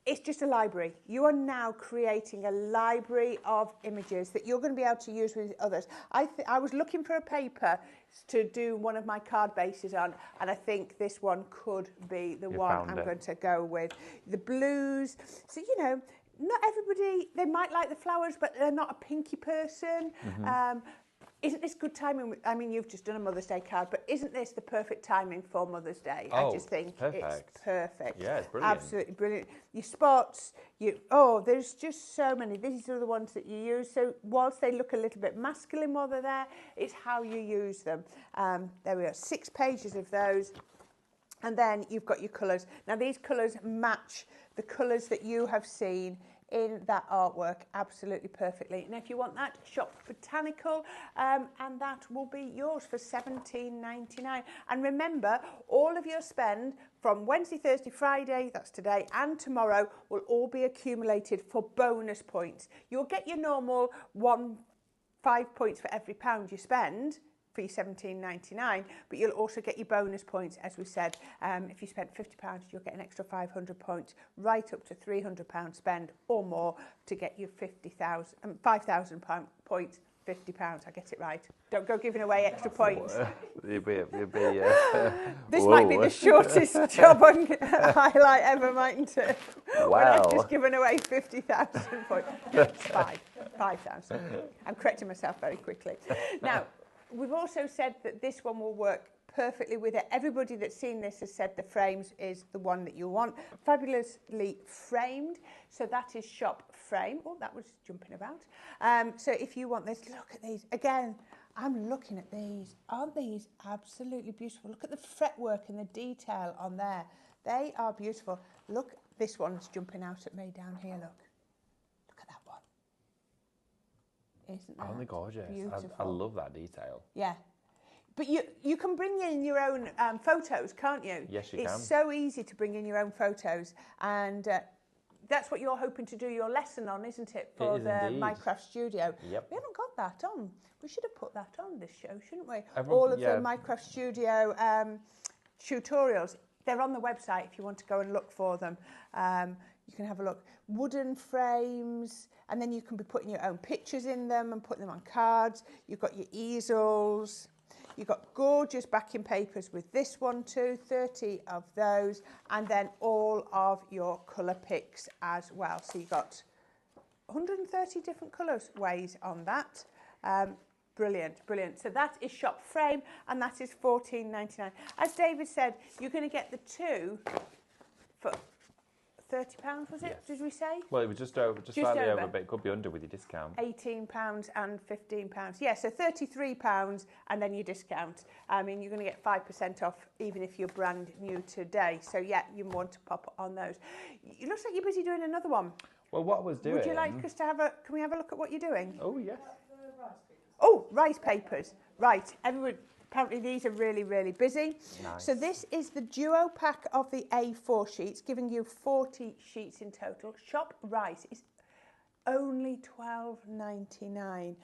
it's just a library. You are now creating a library of images that you're going to be able to use with others. I was looking for a paper to do one of my card bases on, and I think this one could be the one I'm going to go with. The blues. So, you know, not everybody, they might like the flowers, but they're not a pinky person. Isn't this good timing? I mean, you've just done a Mother's Day card, but isn't this the perfect timing for Mother's Day? I Oh, just think perfect. it's perfect. Yeah, it's brilliant. Absolutely brilliant. Your spots, there's just so many. These are the ones that you use. So whilst they look a little bit masculine while they're there, it's how you use them. There we are, 6 pages of those. And then you've got your colours. Now these colours match the colours that you have seen in that artwork absolutely perfectly. And if you want that, shop Botanical, and that will be yours for $17.99. And remember, all of your spend from Wednesday, Thursday, Friday, that's today, and tomorrow will all be accumulated for bonus points. You'll get your normal 5 points for every £1 you spend for your $17.99, but you'll also get your bonus points, as we said. If you spent £50, you'll get an extra 500 points, right up to £300 spend or more to get your £5,000 points, £50. I get it right. Don't go giving away extra points. This might be the shortest job on highlight ever, mightn't it? Wow. When I've just given away 50,000 points. It's 5,000. I'm correcting myself very quickly. Now, we've also said that this one will work perfectly with it. Everybody that's seen this has said the frames is the one that you want. Fabulously framed. So that is shop frame. Oh, that was jumping about. So if you want this, look at these. Again, I'm looking at these. Aren't these absolutely beautiful? Look at the fretwork and the detail on there. They are beautiful. Look, this one's jumping out at me down here, look. Look at that one. Isn't that Aren't they gorgeous? beautiful? I love that detail. Yeah. But you can bring in your own photos, can't you? Yes, you can. It's so easy to bring in your own photos. And that's what you're hoping to do your lesson on, isn't it? For the indeed. Minecraft Studio. Yep. We haven't got that on. We should have put that on this show, shouldn't we? Everyone, All of the Minecraft Studio tutorials. They're on the website if you want to go and look for them. You can have a look. Wooden frames, and then you can be putting your own pictures in them and putting them on cards. You've got your easels. You've got gorgeous backing papers with this one too, 30 of those, and then all of your colour picks as well. So you've got 130 different colours ways on that. Brilliant, brilliant. So that is shop frame, and that is $14.99. As David said, you're going to get the two for £30, was it? Yes. Did we say? Well, it was just slightly over, but it could be under with your discount. £18 and £15. Yeah, so £33 and then your discount. I mean, you're going to get 5% off even if you're brand new today. So yeah, you want to pop on those. It looks like you're busy doing another one. Well, what I was doing... Would you like us to have a... Can we have a look at what you're doing? Oh, yes. Oh, rice papers. Right. Everyone, apparently these are really, really busy. Nice. So this is the duo pack of the A4 sheets, giving you 40 sheets in total. Shop Rice is only $12.99,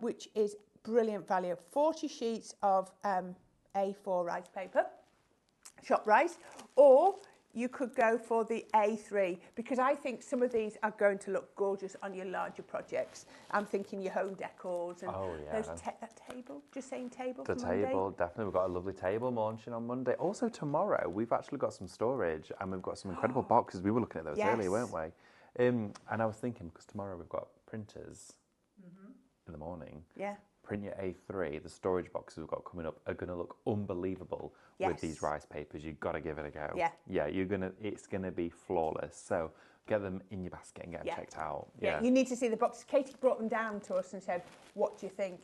which is brilliant value. 40 sheets of A4 rice paper. Shop Rice. Or you could go for the A3, because I think some of these are going to look gorgeous on your larger projects. I'm thinking your home decors and that table. Just saying table. The for Monday. table, definitely. We've got a lovely table launching on Monday. Also tomorrow, we've actually got some storage and we've got some incredible boxes. We were looking at those earlier, weren't we? And I was thinking, because tomorrow we've got printers in the morning. Yeah. Print your A3, the storage boxes we've got coming up are going to look unbelievable with these rice papers. You've got to give it a go. Yeah. Yeah, it's going to be flawless. So get them in your basket and get them checked out. Yeah, you need to see the boxes. Katie brought them down to us and said, what do you think?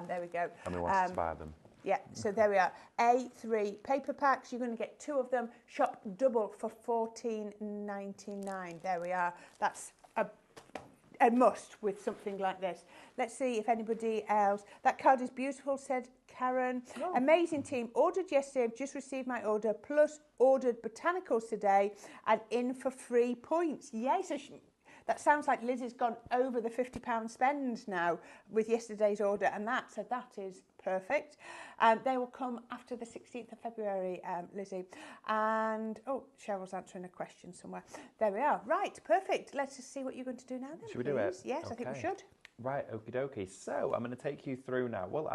There we go. And we wanted to buy them. Yeah, so there we are. A3 paper packs. You're going to get 2 of them. Shop double for $14.99. There we are. That's a must with something like this. Let's see if anybody else. That card is beautiful, said Karen. Oh. Amazing team. Ordered yesterday. I've just received my order. Plus ordered Botanicals today and in for free points. Yay. So that sounds like Liz has gone over the £50 spend now with yesterday's order, and that is perfect. They will come after the 16th of February, Lizzie. And, Cheryl's answering a question somewhere. There we are. Right, perfect. Let's just see what you're going to do now then, Should we do it? Yes, okay. I think we should. Right, okie dokie. So I'm going to take you through now. Well,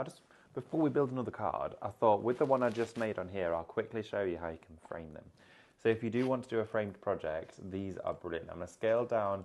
before we build another card, I thought with the one I just made on here, I'll quickly show you how you can frame them. So if you do want to do a framed project, these are brilliant. I'm going to scale down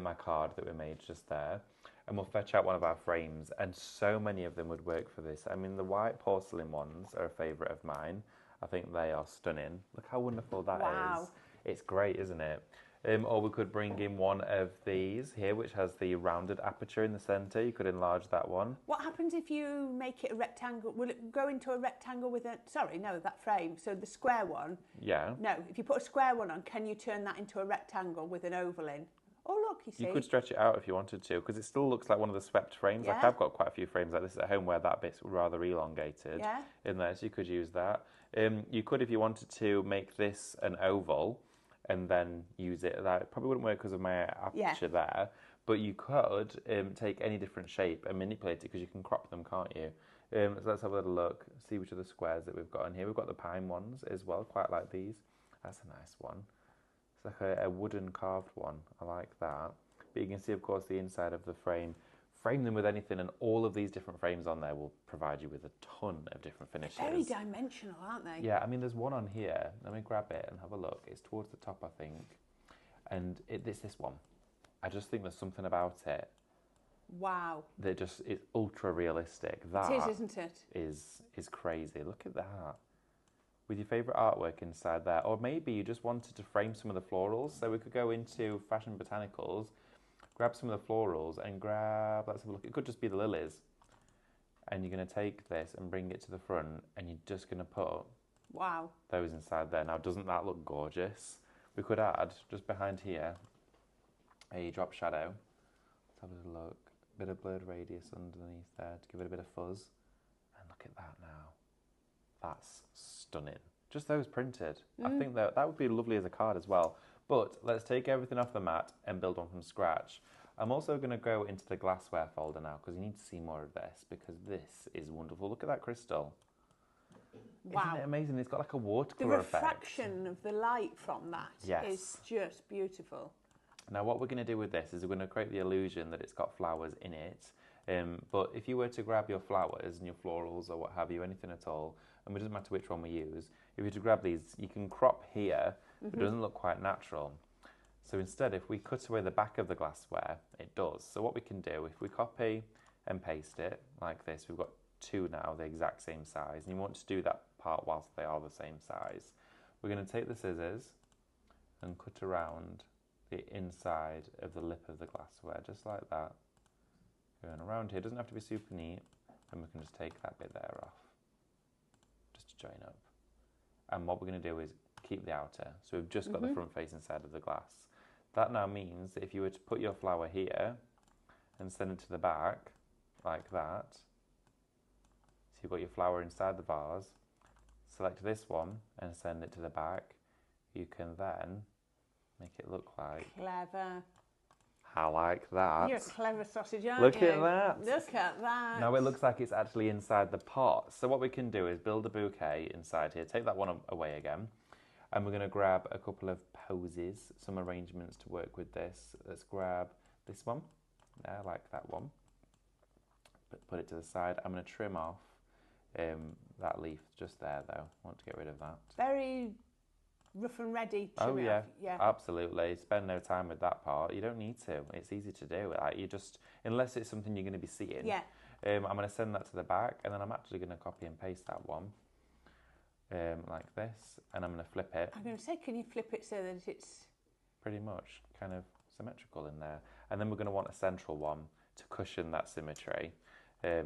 my card that we made just there. and we'll fetch out one of our frames, and so many of them would work for this. I mean, the white porcelain ones are a favourite of mine. I think they are stunning. Look how wonderful that is. Wow. It's great, isn't it? Or we could bring in one of these here, which has the rounded aperture in the centre. You could enlarge that one. What happens if you make it a rectangle? Will it go into a rectangle with a... Sorry, no, that frame. So the square one. Yeah. No, if you put a square one on, can you turn that into a rectangle with an oval in? Oh, look, you see. You could stretch it out if you wanted to, because it still looks like one of the swept frames. Like Yeah. I've got quite a few frames like this at home where that bit's rather elongated Yeah. in there, so you could use that. You could, if you wanted to, make this an oval and then use it. That probably wouldn't work because of my aperture there, but you could take any different shape and manipulate it, because you can crop them, can't you? So let's have a little look, see which of the squares that we've got in here. We've got the pine ones as well, quite like these. That's a nice one. It's like a wooden carved one. I like that. But you can see, of course, the inside of the frame. Frame them with anything, and all of these different frames on there will provide you with a ton of different finishes. They're very dimensional, aren't they? Yeah, I mean, there's one on here. Let me grab it and have a look. It's towards the top, I think. And it's this one. I just think there's something about it Wow. that just is ultra realistic. That It is, isn't it? is crazy. Look at that. With your favourite artwork inside there. Or maybe you just wanted to frame some of the florals. So we could go into Fashion Botanicals, grab some of the florals and grab, let's have a look, it could just be the lilies. And you're going to take this and bring it to the front, and you're just going to put Wow. those inside there. Now, doesn't that look gorgeous? We could add, just behind here, a drop shadow. Let's have a little look. Bit of blurred radius underneath there to give it a bit of fuzz. And look at that now. That's stunning. Just those printed. I think that would be lovely as a card as well. But let's take everything off the mat and build one from scratch. I'm also going to go into the glassware folder now, because you need to see more of this, because this is wonderful. Look at that crystal. Wow. Isn't it amazing? It's got like a The watercolour effect. refraction of the light from that is just beautiful. Now what we're going to do with this is we're going to create the illusion that it's got flowers in it. But if you were to grab your flowers and your florals or what have you, anything at all, and it doesn't matter which one we use, if you were to grab these, you can crop here, but it doesn't look quite natural. So instead, if we cut away the back of the glassware, it does. So what we can do, if we copy and paste it like this, we've got two now, the exact same size, and you want to do that part whilst they are the same size. We're going to take the scissors and cut around the inside of the lip of the glassware, just like that. Going around here, doesn't have to be super neat, and we can just take that bit there off, just to join up. And what we're going to do is keep the outer, so we've just got the front facing side of the glass. That now means that if you were to put your flower here and send it to the back, like that, so you've got your flower inside the vase, select this one and send it to the back, you can then make it look like... Clever. I like that. You're a clever sausage, aren't Look you? at that. Look at that. Now it looks like it's actually inside the pot. So what we can do is build a bouquet inside here. Take that one away again. And we're going to grab a couple of posies, some arrangements to work with this. Let's grab this one. I like that one. Put it to the side. I'm going to trim off that leaf just there though. I want to get rid of that. Very rough and ready. Oh trim it yeah, off. Yeah. absolutely. Spend no time with that part. You don't need to. It's easy to do. Like you just, unless it's something you're going to be seeing. Yeah. I'm going to send that to the back, and then I'm actually going to copy and paste that one, like this, and I'm going to flip it. I'm going to say, can you flip it so that it's... Pretty much kind of symmetrical in there, and then we're going to want a central one to cushion that symmetry,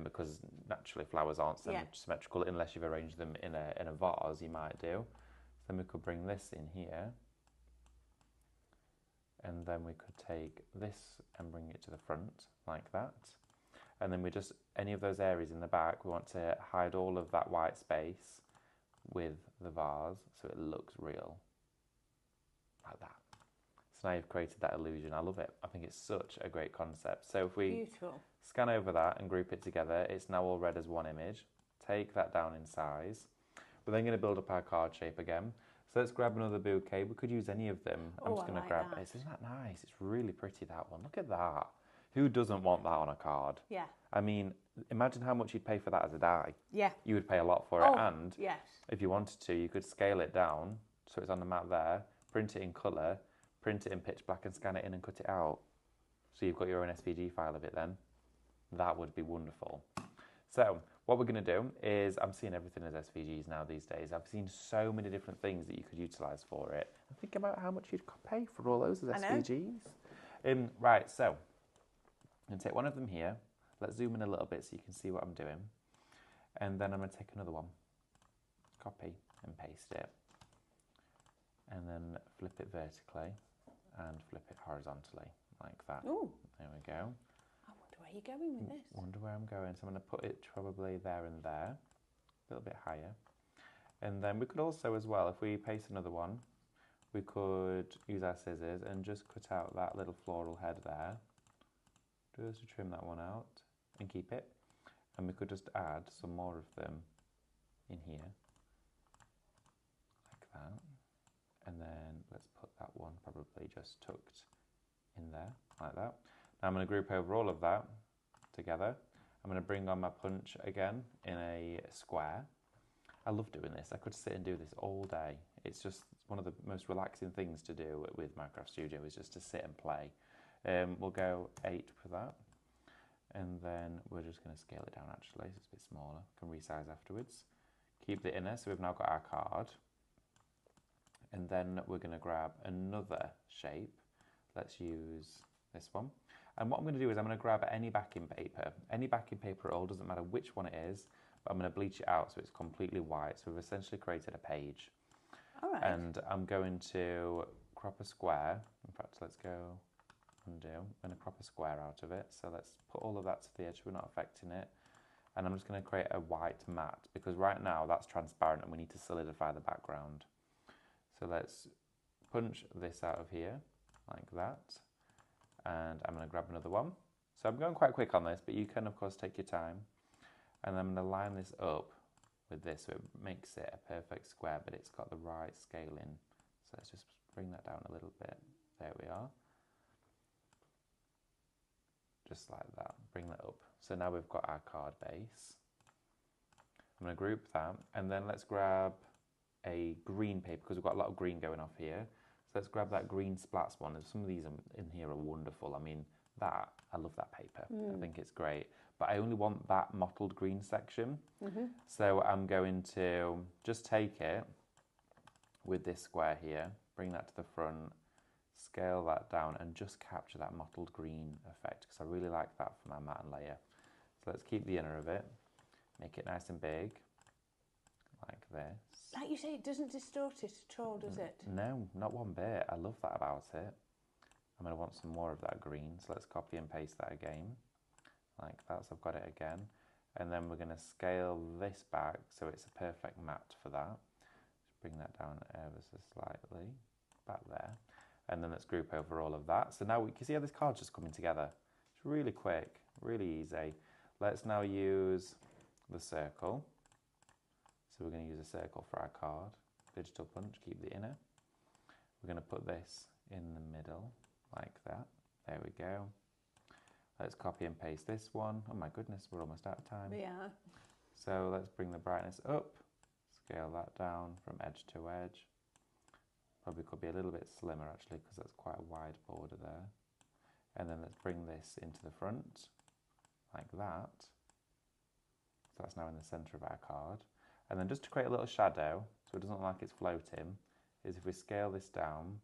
because naturally flowers aren't symmetrical unless you've arranged them in a vase. You might do. Then we could bring this in here, and then we could take this and bring it to the front like that, and then we just, any of those areas in the back, we want to hide all of that white space with the vase so it looks real, like that. So now you've created that illusion. I love it. I think it's such a great concept. So if we Beautiful. scan over that and group it together, it's now all read as one image. Take that down in size. We're then going to build up our card shape again. So let's grab another bouquet. We could use any of them. I'm just going to grab it. Isn't that nice? It's really pretty, that one. Look at that. Who doesn't want that on a card? Yeah. I mean, imagine how much you'd pay for that as a die. Yeah. You would pay a lot for it. And yes. if you wanted to, you could scale it down so it's on the mat there, print it in colour, print it in pitch black and scan it in and cut it out. So you've got your own SVG file of it then. that would be wonderful. So what we're going to do is, I'm seeing everything as SVGs now these days. I've seen so many different things that you could utilise for it. And think about how much you'd pay for all those as SVGs. Right, so I'm going to take one of them here. Let's zoom in a little bit so you can see what I'm doing. And then I'm going to take another one, copy and paste it. And then flip it vertically and flip it horizontally, like that. Ooh. There we go. I wonder where you're going with this. Wonder where I'm going. So I'm going to put it probably there and there, a little bit higher. And then we could also, as well, if we paste another one, we could use our scissors and just cut out that little floral head there. Just to trim that one out and keep it. And we could just add some more of them in here, like that. And then let's put that one probably just tucked in there, like that. Now I'm going to group over all of that together. I'm going to bring on my punch again in a square. I love doing this. I could sit and do this all day. It's just one of the most relaxing things to do with Minecraft Studio, is just to sit and play. We'll go 8 for that. And then we're just going to scale it down actually, so it's a bit smaller. Can resize afterwards. Keep the inner, so we've now got our card. And then we're going to grab another shape. Let's use this one. And what I'm going to do is I'm going to grab any backing paper. Any backing paper at all, doesn't matter which one it is, but I'm going to bleach it out so it's completely white. So we've essentially created a page. All right. And I'm going to crop a square. In fact, let's go undo. I'm going to crop a square out of it. So let's put all of that to the edge. We're not affecting it. And I'm just going to create a white mat, because right now that's transparent and we need to solidify the background. So let's punch this out of here like that. And I'm going to grab another one. So I'm going quite quick on this, but you can of course take your time. And I'm going to line this up with this so it makes it a perfect square, but it's got the right scaling. So let's just bring that down a little bit. There we are. Just like that, bring that up. So now we've got our card base. I'm going to group that, and then let's grab a green paper, because we've got a lot of green going off here. So let's grab that green splats one. And some of these in here are wonderful. I mean, I love that paper. I think it's great. But I only want that mottled green section. So I'm going to just take it with this square here, bring that to the front, scale that down, and just capture that mottled green effect, because I really like that for my mat and layer. So let's keep the inner of it, make it nice and big, like this. Like you say, it doesn't distort it at all, does it? No, not one bit. I love that about it. I'm going to want some more of that green, so let's copy and paste that again, like that, so I've got it again. And then we're going to scale this back so it's a perfect mat for that. Just bring that down ever so slightly, back there. And then let's group over all of that. So now we can see how this card's just coming together. It's really quick, really easy. Let's now use the circle. So we're going to use a circle for our card. Digital punch, keep the inner. We're going to put this in the middle, like that. There we go. Let's copy and paste this one. Oh my goodness, we're almost out of time. Yeah. So let's bring the brightness up, scale that down from edge to edge. Probably could be a little bit slimmer actually, because that's quite a wide border there. And then let's bring this into the front, like that. So that's now in the center of our card. And then just to create a little shadow, so it doesn't look like it's floating, is if we scale this down,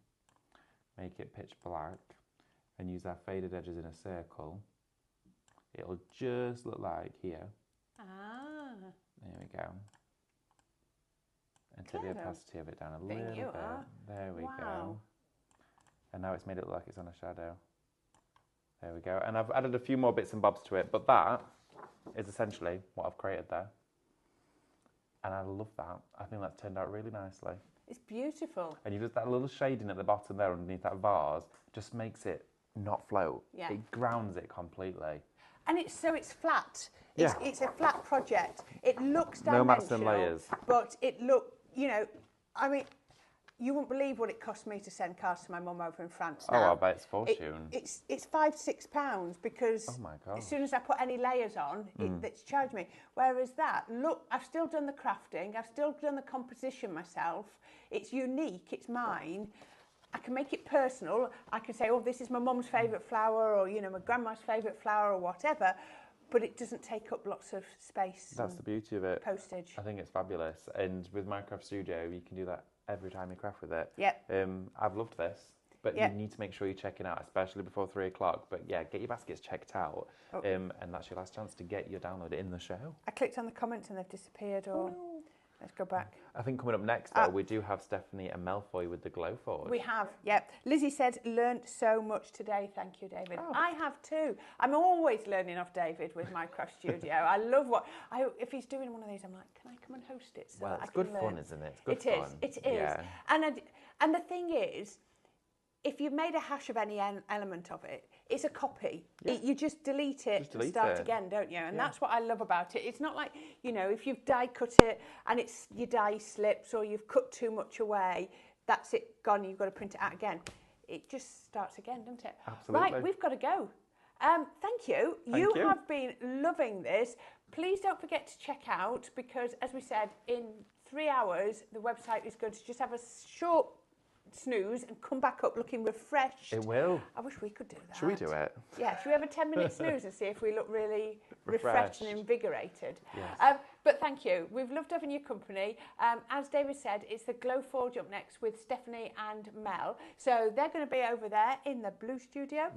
make it pitch black, and use our faded edges in a circle, it'll just look like here. Ah. There we go. And take the opacity of it down a little bit. There we go. And now it's made it look like it's on a shadow. There we go. And I've added a few more bits and bobs to it, but that is essentially what I've created there. And I love that. I think that's turned out really nicely. It's beautiful. And you just, that little shading at the bottom there underneath that vase just makes it not float. Yeah. It grounds it completely. And it's flat. Yeah. It's a flat project. It looks dimensional. No mats and layers. But I mean, you wouldn't believe what it cost me to send cards to my mum over in France now. Oh, I bet it's fortune. It's £5-6 because oh my God. as soon as I put any layers on, it's charged me. Whereas that, look, I've still done the crafting, I've still done the composition myself. It's unique, it's mine. I can make it personal. I can say, oh, this is my mum's favourite flower, or, my grandma's favourite flower, or whatever. but it doesn't take up lots of space. That's the beauty of it. Postage. I think it's fabulous. And with Minecraft Studio, you can do that every time you craft with it. Yep. I've loved this. But you need to make sure you're checking out, especially before 3 o'clock. But yeah, get your baskets checked out. And that's your last chance to get your download in the show. I clicked on the comments and they've disappeared. Or let's go back. I think coming up next, though, we do have Stephanie and Mel for you with the Glow Forge. We have, yep. Lizzie said, learned so much today. Thank you, David. Oh. I have too. I'm always learning off David with Minecraft Studio. I love if he's doing one of these, I'm like, can I come and host it? So Well, that it's I can good learn? fun, isn't it? It's good fun. It is. Yeah. And the thing is, if you've made a hash of any element of it, it's a copy. Yeah. You just delete it and start again, don't you? And that's what I love about it. It's not like, if you've die cut it and your die slips or you've cut too much away, that's it, gone, you've got to print it out again. It just starts again, doesn't it? Absolutely. Right, we've got to go. Thank you. Thank you. Have been loving this. Please don't forget to check out, because as we said, in 3 hours, the website is going to just have a short snooze and come back up looking refreshed. It will. I wish we could do that. Should we do it? Yeah, should we have a 10-minute snooze and see if we look really refreshed and invigorated? Yes. But thank you. We've loved having your company. As David said, it's the Glow Forge up next with Stephanie and Mel. So they're going to be over there in the blue studio.